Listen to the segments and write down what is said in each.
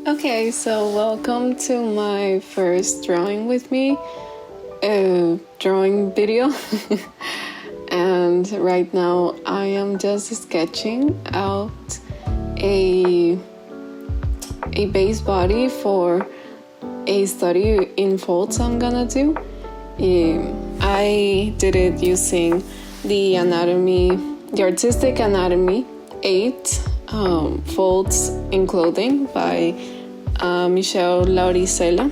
Okay, so welcome to my first drawing with me, drawing video. And right now I am just sketching out a base body for a study in folds I'm gonna do. I did it using the Artistic Anatomy 8 Folds in Clothing by Michelle Lauricella.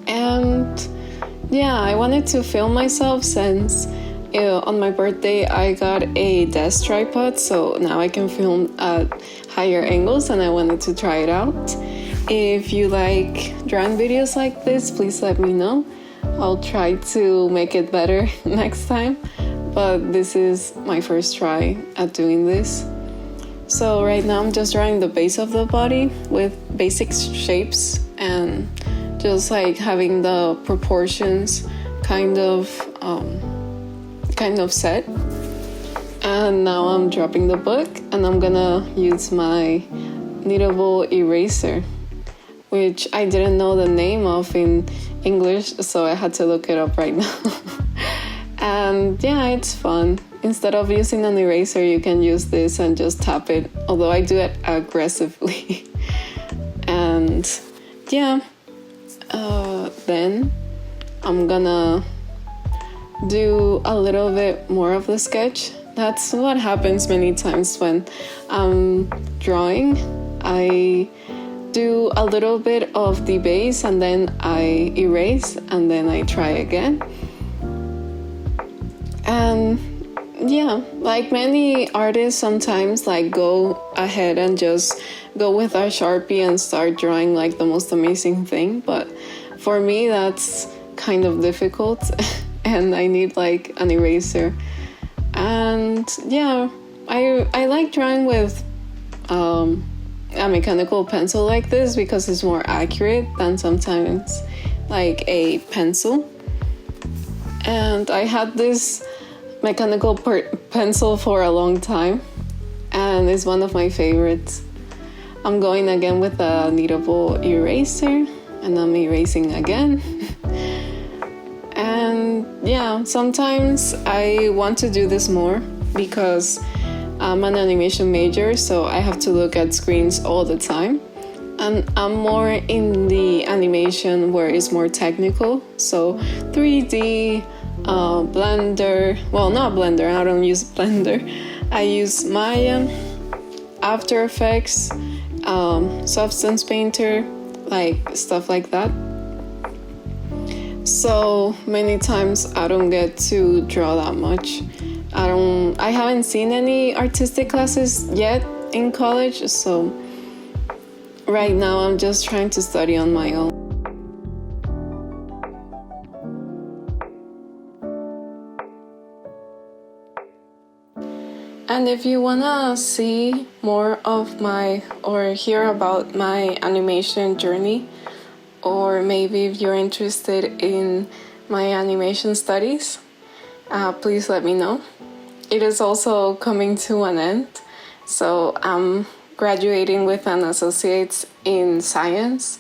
And yeah, I wanted to film myself since on my birthday I got a desk tripod, so now I can film at higher angles, and I wanted to try it out. If you like drawing videos like this, please let me know. I'll try to make it better next time, but this is my first try at doing this. So right now I'm just drawing the base of the body with basic shapes and just like having the proportions kind of set. And now I'm dropping the book, and I'm gonna use my kneadable eraser, which I didn't know the name of in English, so I had to look it up right now. And yeah, it's fun. Instead of using an eraser, you can use this and just tap it, although I do it aggressively. And yeah, then I'm gonna do a little bit more of the sketch. That's what happens many times when I'm drawing. I do a little bit of the base and then I erase and then I try again. And yeah, like many artists sometimes like go ahead and just go with a Sharpie and start drawing like the most amazing thing, but for me that's kind of difficult and I need like an eraser. And yeah, I like drawing with a mechanical pencil like this because it's more accurate than sometimes like a pencil. And I had this mechanical pencil for a long time, and it's one of my favorites. I'm going again with a kneadable eraser, and I'm erasing again. And yeah, sometimes I want to do this more because I'm an animation major, so I have to look at screens all the time. And I'm more in the animation where it's more technical, so 3D, Blender, well, not Blender, I don't use Blender. I use Maya, After Effects, Substance Painter, like stuff like that. So many times I don't get to draw that much. I haven't seen any artistic classes yet in college, so right now I'm just trying to study on my own. And if you wanna see more of or hear about my animation journey, or maybe if you're interested in my animation studies, please let me know. It is also coming to an end, so I'm graduating with an associate's in science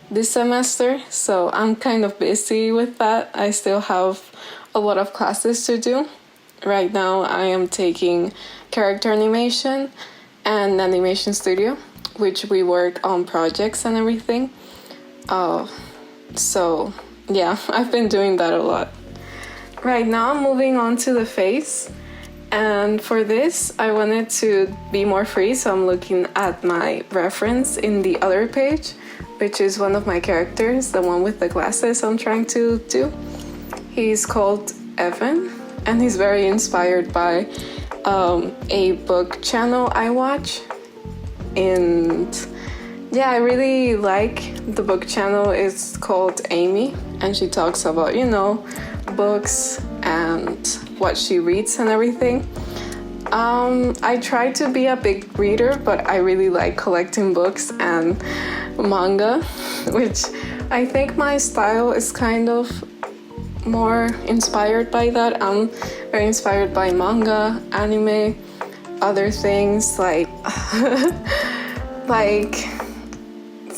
this semester, so I'm kind of busy with that. I still have a lot of classes to do. Right now I am taking character animation and animation studio, which we work on projects and everything. So yeah, I've been doing that a lot. Right now I'm moving on to the face, and for this I wanted to be more free, so I'm looking at my reference in the other page, which is one of my characters, the one with the glasses I'm trying to do. He's called Evan, and he's very inspired by a book channel I watch. And yeah, I really like the book channel. It's called Amy, and she talks about, books and what she reads and everything. I try to be a big reader, but I really like collecting books and manga, which I think my style is kind of more inspired by that. I'm very inspired by manga, anime, other things like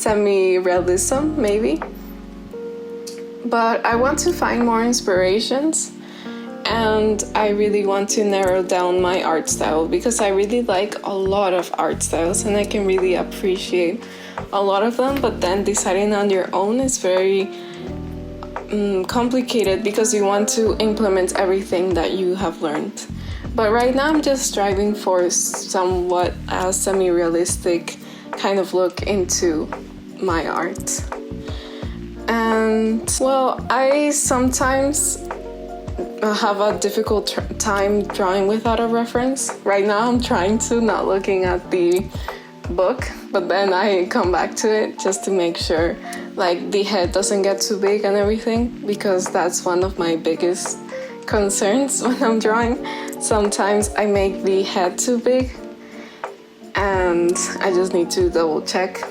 semi-realism, maybe. But I want to find more inspirations, and I really want to narrow down my art style because I really like a lot of art styles and I can really appreciate a lot of them, but then deciding on your own is very complicated because you want to implement everything that you have learned. But right now I'm just striving for somewhat a semi-realistic kind of look into my art. And well, I sometimes have a difficult time drawing without a reference. Right now I'm trying to not looking at the book, but then I come back to it just to make sure like the head doesn't get too big and everything, because that's one of my biggest concerns when I'm drawing. Sometimes I make the head too big and I just need to double check.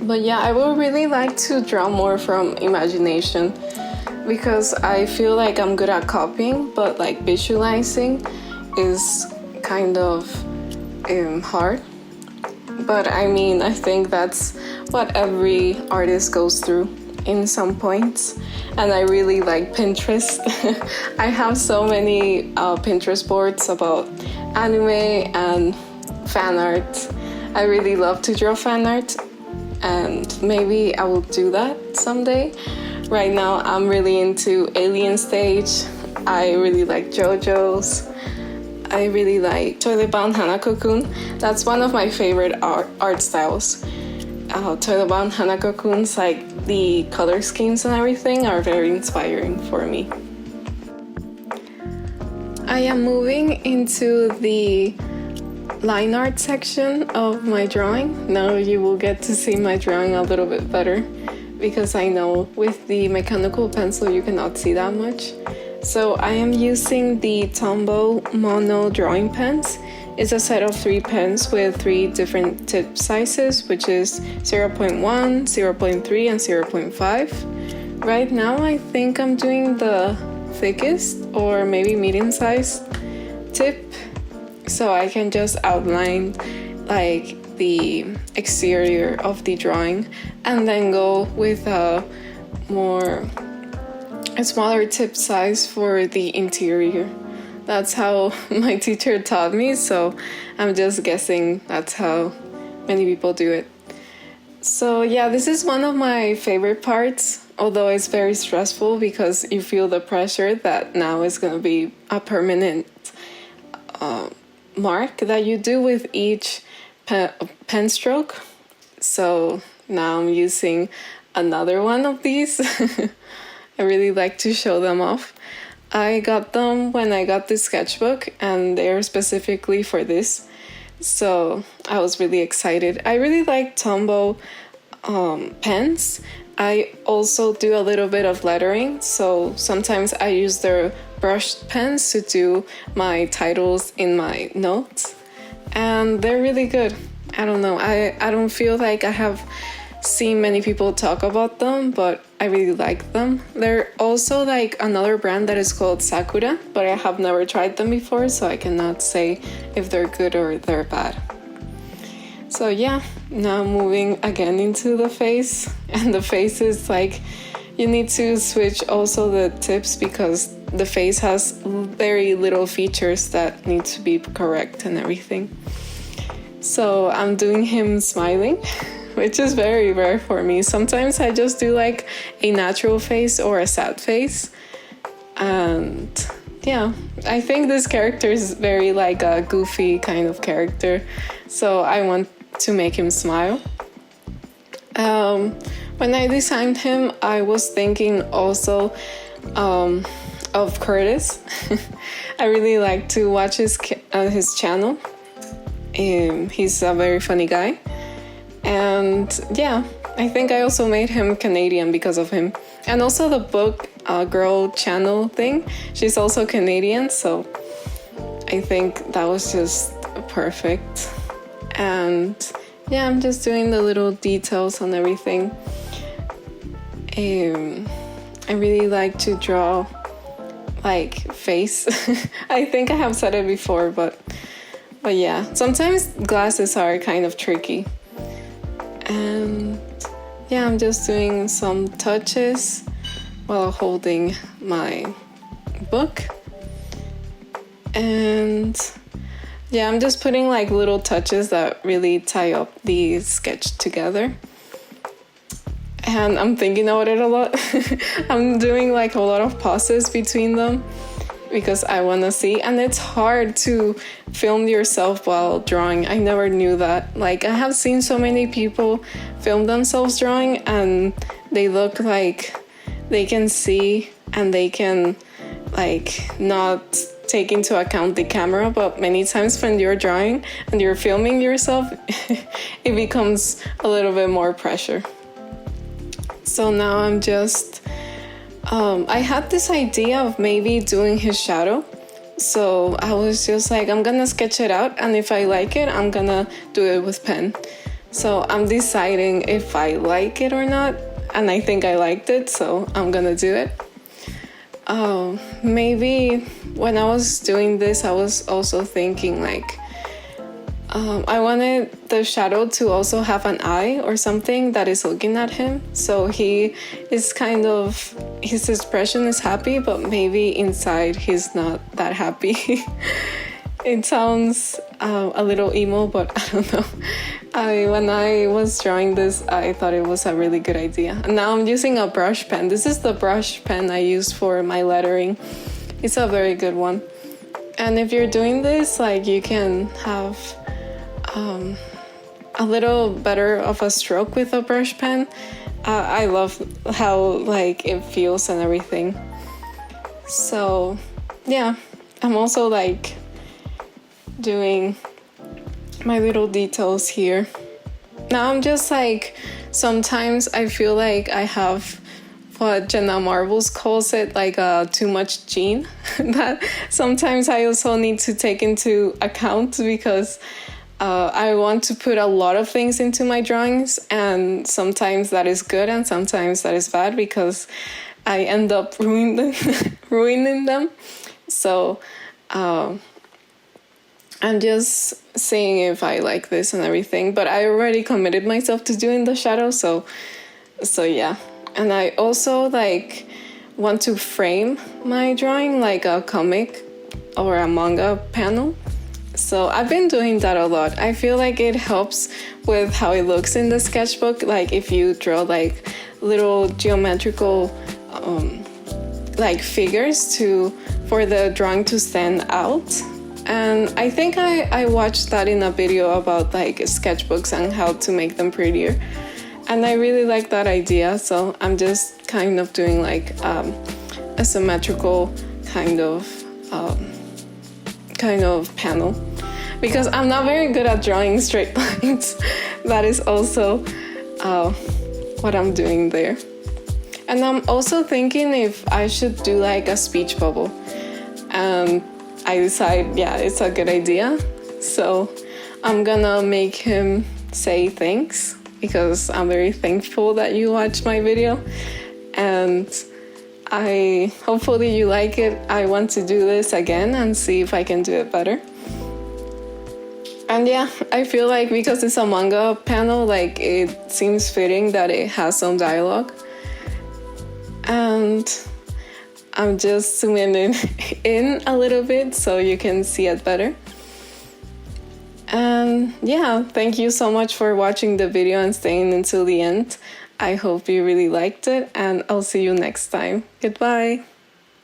But yeah, I would really like to draw more from imagination because I feel like I'm good at copying, but like visualizing is kind of hard. But I mean, I think that's what every artist goes through in some points. And I really like Pinterest. I have so many Pinterest boards about anime and fan art. I really love to draw fan art, and maybe I will do that someday. Right now I'm really into Alien Stage. I really like JoJo's. I really like Toilet Bound Hanako-kun. That's one of my favorite art styles. Toilet Bound Hanako-kun's like the color schemes and everything are very inspiring for me. I am moving into the line art section of my drawing. Now you will get to see my drawing a little bit better because I know with the mechanical pencil you cannot see that much. So I am using the Tombow Mono drawing pens. It's a set of 3 pens with 3 different tip sizes, which is 0.1, 0.3, and 0.5. Right now I think I'm doing the thickest or maybe medium-sized tip, so I can just outline like the exterior of the drawing and then go with a smaller tip size for the interior. That's how my teacher taught me, so I'm just guessing that's how many people do it. So yeah, this is one of my favorite parts, although it's very stressful because you feel the pressure that now is going to be a permanent mark that you do with each pen stroke. So now I'm using another one of these. I really like to show them off. I got them when I got this sketchbook and they're specifically for this. So I was really excited. I really like Tombow pens. I also do a little bit of lettering. So sometimes I use their brushed pens to do my titles in my notes. And they're really good. I don't know. I don't feel like I have seen many people talk about them, but I really like them. They're also like another brand that is called Sakura, but I have never tried them before, so I cannot say if they're good or they're bad. So yeah, now moving again into the face, and the face is like, you need to switch also the tips because the face has very little features that need to be correct and everything. So I'm doing him smiling, which is very rare for me. Sometimes I just do like a natural face or a sad face. And yeah, I think this character is very like a goofy kind of character. So I want to make him smile. When I designed him, I was thinking also of Curtis. I really like to watch his channel. He's a very funny guy. And yeah, I think I also made him Canadian because of him. And also the book girl channel thing, she's also Canadian, so I think that was just perfect. And yeah, I'm just doing the little details on everything. I really like to draw like face. I think I have said it before, but yeah, sometimes glasses are kind of tricky. And yeah, I'm just doing some touches while holding my book. And yeah, I'm just putting like little touches that really tie up the sketch together. And I'm thinking about it a lot. I'm doing like a lot of pauses between them because I want to see. And it's hard to film yourself while drawing. I never knew that. Like, I have seen so many people film themselves drawing and they look like they can see and they can like not take into account the camera, but many times when you're drawing and you're filming yourself, it becomes a little bit more pressure. So now I'm just, I had this idea of maybe doing his shadow. So I was just like, I'm gonna sketch it out, and if I like it, I'm gonna do it with pen. So I'm deciding if I like it or not, and I think I liked it, so I'm gonna do it. Maybe when I was doing this, I was also thinking like, I wanted the shadow to also have an eye or something that is looking at him. So he is kind of, his expression is happy, but maybe inside he's not that happy. It sounds a little emo, but I don't know. When I was drawing this, I thought it was a really good idea. And now I'm using a brush pen. This is the brush pen I use for my lettering. It's a very good one. And if you're doing this, like, you can have a little better of a stroke with a brush pen. I love how like it feels and everything. So yeah, I'm also like doing my little details here. Now I'm just like, sometimes I feel like I have what Jenna Marbles calls it, like too much gene that sometimes I also need to take into account, because I want to put a lot of things into my drawings, and sometimes that is good and sometimes that is bad because I end up ruining them. So I'm just seeing if I like this and everything, but I already committed myself to doing the shadow, so yeah. And I also like want to frame my drawing like a comic or a manga panel. So I've been doing that a lot. I feel like it helps with how it looks in the sketchbook. Like if you draw like little geometrical like figures for the drawing to stand out. And I think I watched that in a video about like sketchbooks and how to make them prettier. And I really like that idea. So I'm just kind of doing like a symmetrical kind of panel, because I'm not very good at drawing straight lines. That is also what I'm doing there. And I'm also thinking if I should do like a speech bubble, and I decide, yeah, it's a good idea. So I'm gonna make him say thanks, because I'm very thankful that you watched my video, and hopefully you like it. I want to do this again and see if I can do it better. And yeah, I feel like because it's a manga panel, like it seems fitting that it has some dialogue. And I'm just zooming in a little bit so you can see it better. And yeah, thank you so much for watching the video and staying until the end. I hope you really liked it, and I'll see you next time. Goodbye.